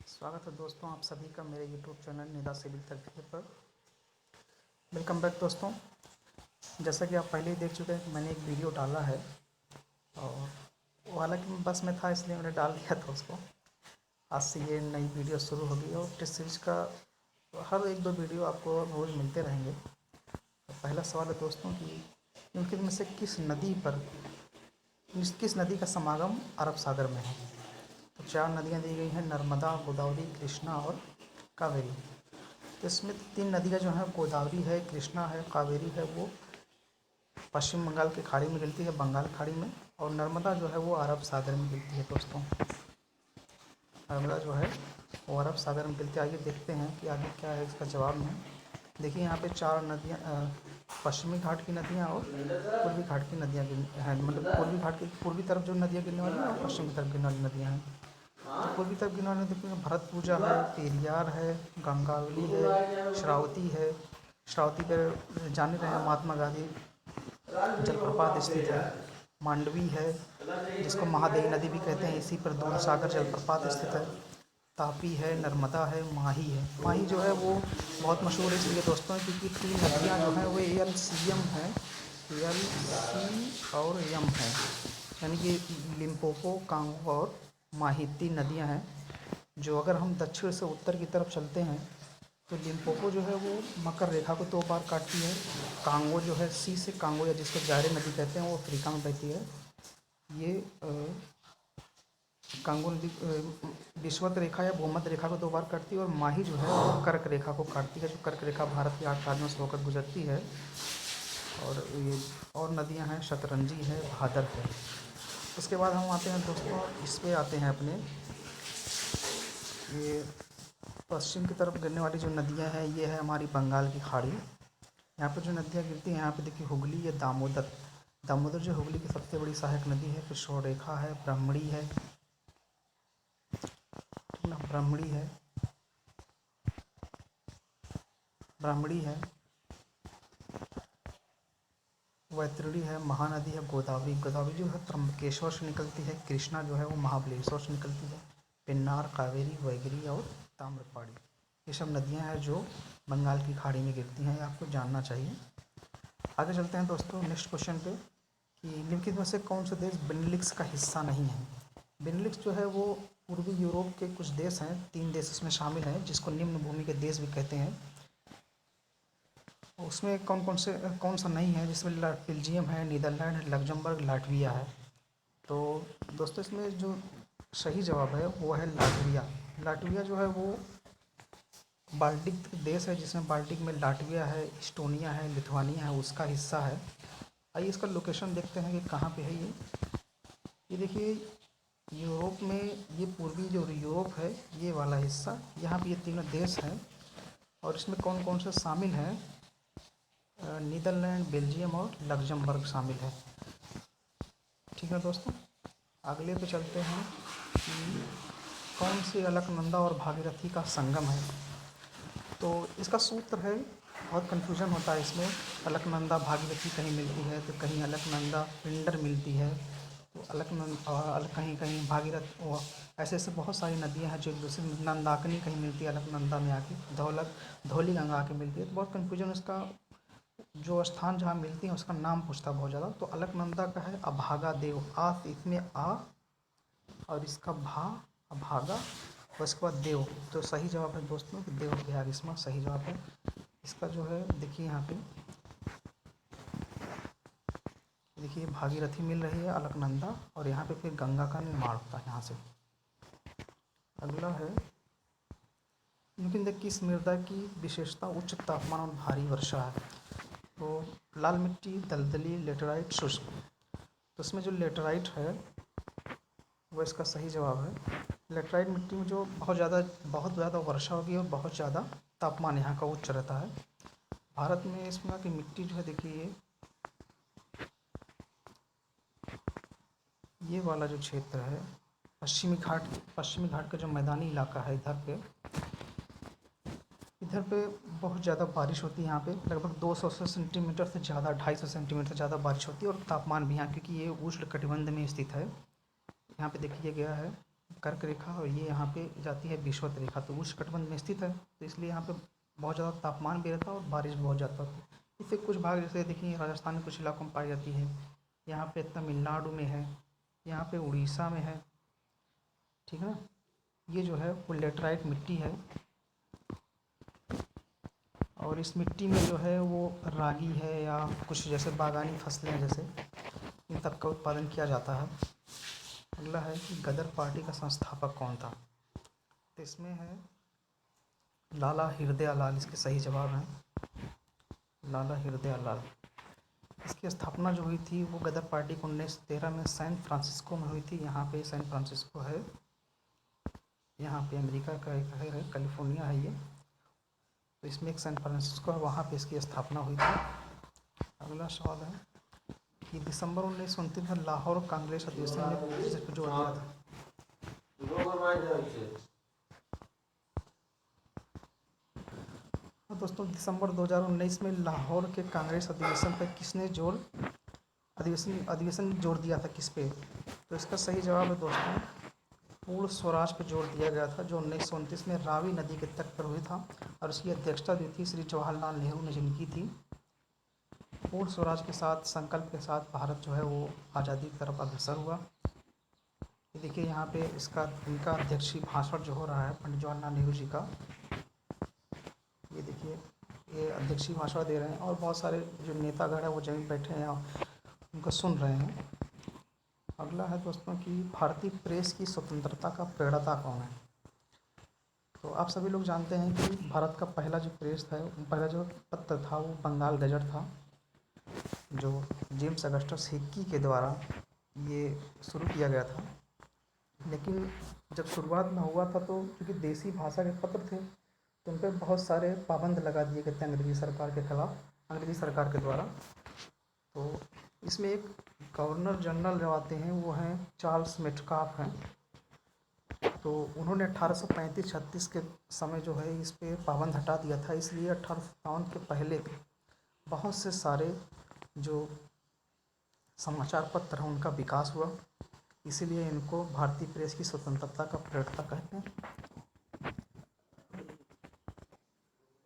स्वागत है दोस्तों आप सभी का मेरे YouTube चैनल निदा सिविल तकनीक पर। वेलकम बैक दोस्तों। जैसा कि आप पहले ही देख चुके हैं कि मैंने एक वीडियो डाला है और वो हालांकि मैं बस में था इसलिए मैंने डाल दिया था उसको। आज से ये नई वीडियो शुरू होगी और टेस्ट सीरीज का हर एक दो वीडियो आपको रोज़ मिलते रहेंगे। तो पहला सवाल है दोस्तों कि निम्नलिखित में से किस नदी का समागम अरब सागर में है। तो 4 नदियाँ दी गई हैं, नर्मदा, गोदावरी, कृष्णा और कावेरी। तो इसमें 3 नदियाँ जो हैं गोदावरी है, कृष्णा है, कावेरी है, वो पश्चिम बंगाल की खाड़ी में गिरती है, बंगाल खाड़ी में। और नर्मदा जो है वो अरब सागर में गिरती है दोस्तों। नर्मदा जो है वो अरब सागर में गिरती है। आइए देखते हैं कि आगे क्या है इसका जवाब में। देखिए यहाँ पे 4 नदियाँ, पश्चिमी घाट की नदियाँ और पूर्वी घाट की नदियाँ हैं। मतलब पूर्वी घाट की पूर्वी तरफ जो नदियाँ गिरने वाली हैं और पश्चिमी तरफ गिरने वाली नदियाँ हैं। तो पूर्वी तरफ गिरने वाली नदी में भरतपूजा है, पेरियार है, गंगावली है, श्रावती है। श्रावती पर जाने रहे हैं महात्मा गांधी जलप्रपात स्थित है। मांडवी है जिसको महादेवी नदी भी कहते हैं, इसी पर दूध सागर जलप्रपात स्थित है। तापी है, नर्मदा है, माही है। माही जो है वो बहुत मशहूर है इसलिए दोस्तों क्योंकि 3 नदियाँ जो हैं वो एल है, एल सी और यम है, यानी कि लिम्पोपो, कांगो और माही 3 नदियाँ हैं। जो अगर हम दक्षिण से उत्तर की तरफ चलते हैं तो लिम्पोपो जो है वो मकर रेखा को 2 बार काटती है। कांगो जो है सी से कांगो या जिसको जारे नदी कहते हैं वो अफ्रीका में बहती है। ये कांगो नदी विषुवत रेखा या भूमध्य रेखा को 2 बार काटती है। और माही जो है वो कर्क रेखा को काटती है, जो कर्क रेखा भारत के 8 राज्यों से होकर गुजरती है। और ये और नदियां हैं, शतरंजी है, भादर है। उसके बाद हम आते हैं दोस्तों, इस पे आते हैं अपने ये पश्चिम की तरफ गिरने वाली जो नदियां हैं ये है हमारी बंगाल की खाड़ी। यहाँ पर जो नदियाँ गिरती हैं यहाँ पे देखिए हुगली या दामोदर। दामोदर जो हुगली की सबसे बड़ी सहायक नदी है। फिर शोरेखा है, ब्राह्मणी है, ठीक ना, ब्राह्मणी है, वैतरणी है, महानदी है, गोदावरी। गोदावरी जो है त्र्यंबकेश्वर से निकलती है। कृष्णा जो है वो महाबलेश्वर से निकलती है। पेन्नार, कावेरी, वैगरी और ताम्रपाणी, ये सब नदियाँ हैं जो बंगाल की खाड़ी में गिरती हैं, आपको जानना चाहिए। आगे चलते हैं दोस्तों नेक्स्ट क्वेश्चन पे कि निम्नलिखित में से कौन से देश बेनेलिक्स का हिस्सा नहीं है। बेनेलिक्स जो है वो पूर्वी यूरोप के कुछ देश हैं, 3 देश इसमें शामिल हैं जिसको निम्न भूमि के देश भी कहते हैं। उसमें कौन सा नहीं है, जिसमें बेल्जियम है, नीदरलैंड है, लग्जमबर्ग, लाटविया है। तो दोस्तों इसमें जो सही जवाब है वो है लाटविया। लाटविया जो है वो बाल्टिक देश है, जिसमें बाल्टिक में लाटविया है, इस्टोनिया है, लिथुआनिया है, उसका हिस्सा है। आइए इसका लोकेशन देखते हैं कि कहाँ पे है ये देखिए यूरोप में, ये पूर्वी जो यूरोप है ये वाला हिस्सा, यहाँ पे ये तीनों देश हैं। और इसमें कौन कौन से शामिल हैं, नीदरलैंड, बेल्जियम और लग्जमबर्ग शामिल है। ठीक है दोस्तों, अगले पे चलते हैं कि कौन सी अलकनंदा और भागीरथी का संगम है। तो इसका सूत्र है, बहुत कन्फ्यूजन होता है इसमें। अलकनंदा भागीरथी कहीं मिलती है तो कहीं अलकनंदा पिंडर मिलती है, तो कहीं कहीं भागीरथ, ऐसे ऐसे बहुत सारी नदियां हैं जो दूसरी नंदाकिनी कहीं मिलती है अलकनंदा में आके, धौली गंगा आके मिलती है। तो बहुत कन्फ्यूजन, उसका जो स्थान जहाँ मिलती है उसका नाम पूछता बहुत ज़्यादा। तो अलकनंदा का है अभागा देव, आ इसमें आ और इसका भा, अभागा, और इसके बाद देव। तो सही जवाब है दोस्तों कि देव बिहार इसमें सही जवाब है। इसका जो है देखिए यहाँ पे देखिए भागीरथी मिल रही है, अलकनंदा, और यहाँ पे फिर गंगा का निर्माण होता है यहाँ से। अगला है लेकिन देखिए किस मृदा की विशेषता उच्च तापमान और भारी वर्षा है। तो लाल मिट्टी, दलदली, लेटराइट, शुष्क। तो इसमें जो लेटराइट है वो इसका सही जवाब है। लेटराइट मिट्टी में जो बहुत ज़्यादा वर्षा होगी और बहुत ज़्यादा तापमान यहाँ का उच्च रहता है। भारत में इसमें की मिट्टी जो है देखिए ये वाला जो क्षेत्र है पश्चिमी घाट का जो मैदानी इलाका है, इधर पे बहुत ज़्यादा बारिश होती है। यहाँ पे लगभग 200 सेंटीमीटर से ज़्यादा, 250 सेंटीमीटर से ज़्यादा बारिश होती है। और तापमान भी यहाँ, क्योंकि ये उष्ण कटिबंध में स्थित है, यहाँ पे देखिए गया है कर्क रेखा, और ये यहाँ पे जाती है विषुवत रेखा। तो उष्णकटिबंध में स्थित है, तो इसलिए यहाँ पे बहुत ज़्यादा तापमान भी रहता है और बारिश बहुत ज़्यादा होती है। इससे कुछ भाग जैसे देखिए राजस्थान के कुछ इलाकों में पाई जाती है, यहाँ पे तमिलनाडु में है, यहाँ पे उड़ीसा में है, ठीक है ना। ये जो है वो लेटराइट मिट्टी है, और इस मिट्टी में जो है वो रागी है या कुछ जैसे बागानी फसलें हैं जैसे, इन तब का उत्पादन किया जाता है। अगला है कि गदर पार्टी का संस्थापक कौन था। तो इसमें है लाला हृदयालाल, इसके सही जवाब हैं लाला हृदयालाल। इसकी स्थापना जो हुई थी वो गदर पार्टी को 1913 में सैन फ्रांसिस्को में हुई थी। यहाँ पे सैन फ्रांसिस्को है, यहाँ पे अमेरिका का एक शहर है, कैलिफोर्निया है ये। तो इसमें एक सैन फ्रांसिस्को है, वहाँ पे इसकी स्थापना हुई थी। अगला सवाल है कि दिसंबर 1929 में लाहौर कांग्रेस अधिवेशन में किस पर जोर दिया था। तो दोस्तों दिसंबर 2019 में लाहौर के कांग्रेस अधिवेशन पर किसने अधिवेशन जोर दिया था, किस पे। तो इसका सही जवाब है दोस्तों पूर्ण स्वराज पर जोर दिया गया था, जो 1929 में रावी नदी के तट पर हुई था, और उसकी अध्यक्षता दी थी श्री जवाहरलाल नेहरू ने जिनकी थी। पूर्ण स्वराज के साथ संकल्प के साथ भारत जो है वो आज़ादी की तरफ अग्रसर हुआ। ये देखिए यहाँ पे इनका अध्यक्षीय भाषण जो हो रहा है पंडित जवाहरलाल नेहरू जी का, ये देखिए ये अध्यक्षीय भाषण दे रहे हैं, और बहुत सारे जो नेतागण हैं वो जमीन बैठे हैं और उनको सुन रहे हैं। अगला है दोस्तों कि भारतीय प्रेस की स्वतंत्रता का प्रणेता कौन है। तो आप सभी लोग जानते हैं कि भारत का पहला जो प्रेस था, पहला जो पत्र था वो बंगाल गजट था, जो जेम्स अगस्टस हिक्की के द्वारा ये शुरू किया गया था। लेकिन जब शुरुआत में हुआ था तो क्योंकि देसी भाषा के पत्र थे तो उन पर बहुत सारे पाबंद लगा दिए गए थे अंग्रेज़ी सरकार के खिलाफ, अंग्रेज़ी सरकार के द्वारा। तो इसमें एक गवर्नर जनरल जो आते हैं वो हैं चार्ल्स मेटकाफ हैं। तो उन्होंने 1835-36 के समय जो है इस पे पाबंद हटा दिया था, इसलिए 1857 के पहले बहुत से सारे जो समाचार पत्र हैं उनका विकास हुआ, इसीलिए इनको भारतीय प्रेस की स्वतंत्रता का प्रणेता कहते हैं।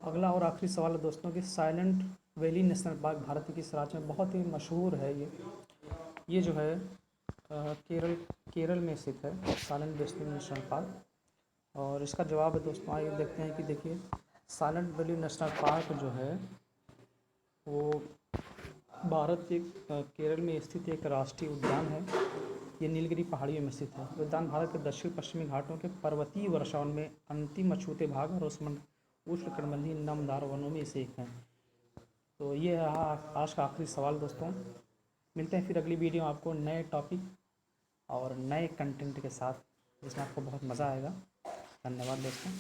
अगला और आखिरी सवाल है दोस्तों कि silent valley national park Bharat के किस राज्य में बहुत ही मशहूर है। ये जो है केरल में स्थित है साइलेंट वैली नेशनल पार्क। और इसका जवाब है दोस्तों आइए देखते हैं कि देखिए साइलेंट वैली नेशनल पार्क जो है वो भारत के केरल में स्थित एक राष्ट्रीय उद्यान है। ये नीलगिरी पहाड़ियों में स्थित है। उद्यान भारत के दक्षिण पश्चिमी घाटों के पर्वतीय वर्षावन में अंतिम अछूते भाग और उष्णकटिबंधीय नमदार वनों में से एक है। तो ये रहा आज का आखिरी सवाल दोस्तों। मिलते हैं फिर अगली वीडियो आपको नए टॉपिक और नए कंटेंट के साथ, जिसमें आपको बहुत मज़ा आएगा। धन्यवाद दोस्तों।